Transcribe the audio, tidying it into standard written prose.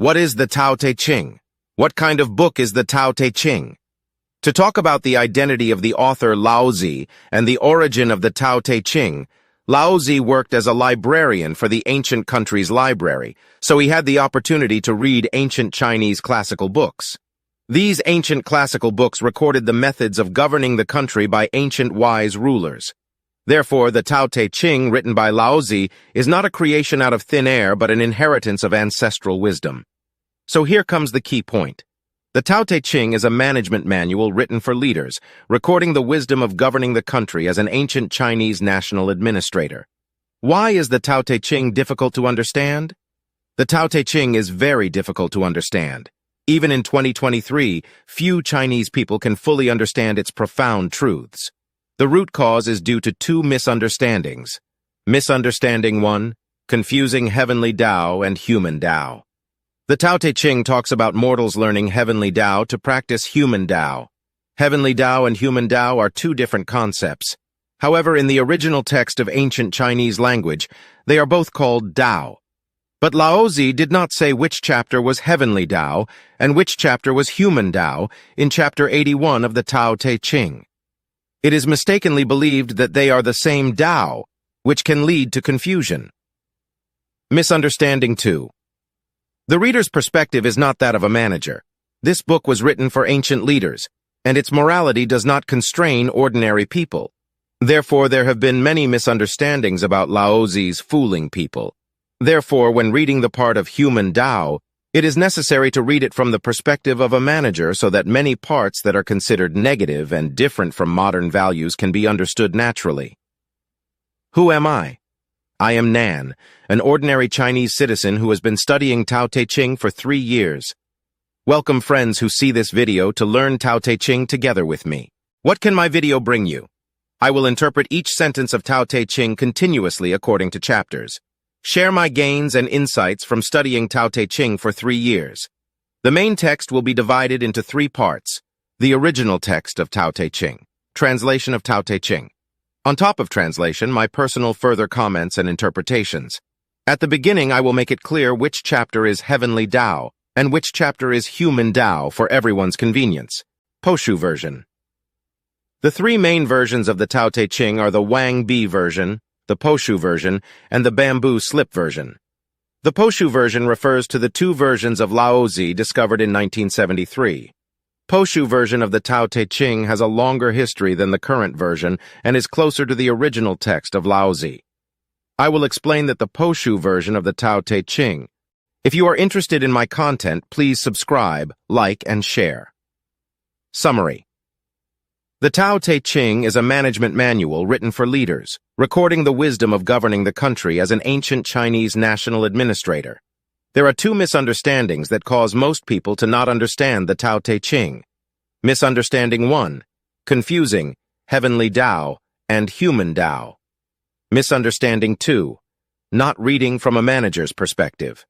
What is the Tao Te Ching? What kind of book is the Tao Te Ching? To talk about the identity of the author Laozi and the origin of the Tao Te Ching, Laozi worked as a librarian for the ancient country's library, so he had the opportunity to read ancient Chinese classical books. These ancient classical books recorded the methods of governing the country by ancient wise rulers. Therefore, the Tao Te Ching written by Laozi is not a creation out of thin air but an inheritance of ancestral wisdom. So here comes the key point. The Tao Te Ching is a management manual written for leaders, recording the wisdom of governing the country as an ancient Chinese national administrator. Why is the Tao Te Ching difficult to understand? The Tao Te Ching is very difficult to understand. Even in 2023, few Chinese people can fully understand its profound truths. The root cause is due to two misunderstandings. Misunderstanding 1, confusing heavenly Tao and human Tao. The Tao Te Ching talks about mortals learning heavenly Tao to practice human Tao. Heavenly Tao and human Tao are two different concepts. However, in the original text of ancient Chinese language, they are both called Tao. But Laozi did not say which chapter was heavenly Tao and which chapter was human Tao in chapter 81 of the Tao Te Ching. It is mistakenly believed that they are the same Tao, which can lead to confusion. Misunderstanding 2. The reader's perspective is not that of a manager. This book was written for ancient leaders, and its morality does not constrain ordinary people. Therefore, there have been many misunderstandings about Laozi's fooling people. Therefore, when reading the part of human Tao, it is necessary to read it from the perspective of a manager so that many parts that are considered negative and different from modern values can be understood naturally. Who am I? I am Nan, an ordinary Chinese citizen who has been studying Tao Te Ching for 3 years. Welcome friends who see this video to learn Tao Te Ching together with me. What can my video bring you? I will interpret each sentence of Tao Te Ching continuously according to chapters. Share my gains and insights from studying Tao Te Ching for 3 years. The main text will be divided into 3 parts. The original text of Tao Te Ching. Translation of Tao Te Ching. On top of translation, my personal further comments and interpretations. At the beginning, I will make it clear which chapter is heavenly Tao and which chapter is human Tao for everyone's convenience. Poshu version. The 3 main versions of the Tao Te Ching are the Wang Bi version, the Poshu version, and the bamboo slip version. The Poshu version refers to the 2 versions of Laozi discovered in 1973. Poshu version of the Tao Te Ching has a longer history than the current version and is closer to the original text of Laozi. I will explain that the Poshu version of the Tao Te Ching. If you are interested in my content, please subscribe, like, and share. Summary. The Tao Te Ching is a management manual written for leaders, recording the wisdom of governing the country as an ancient Chinese national administrator. There are 2 misunderstandings that cause most people to not understand the Tao Te Ching. Misunderstanding 1, confusing heavenly Tao and human Tao. Misunderstanding 2, not reading from a manager's perspective.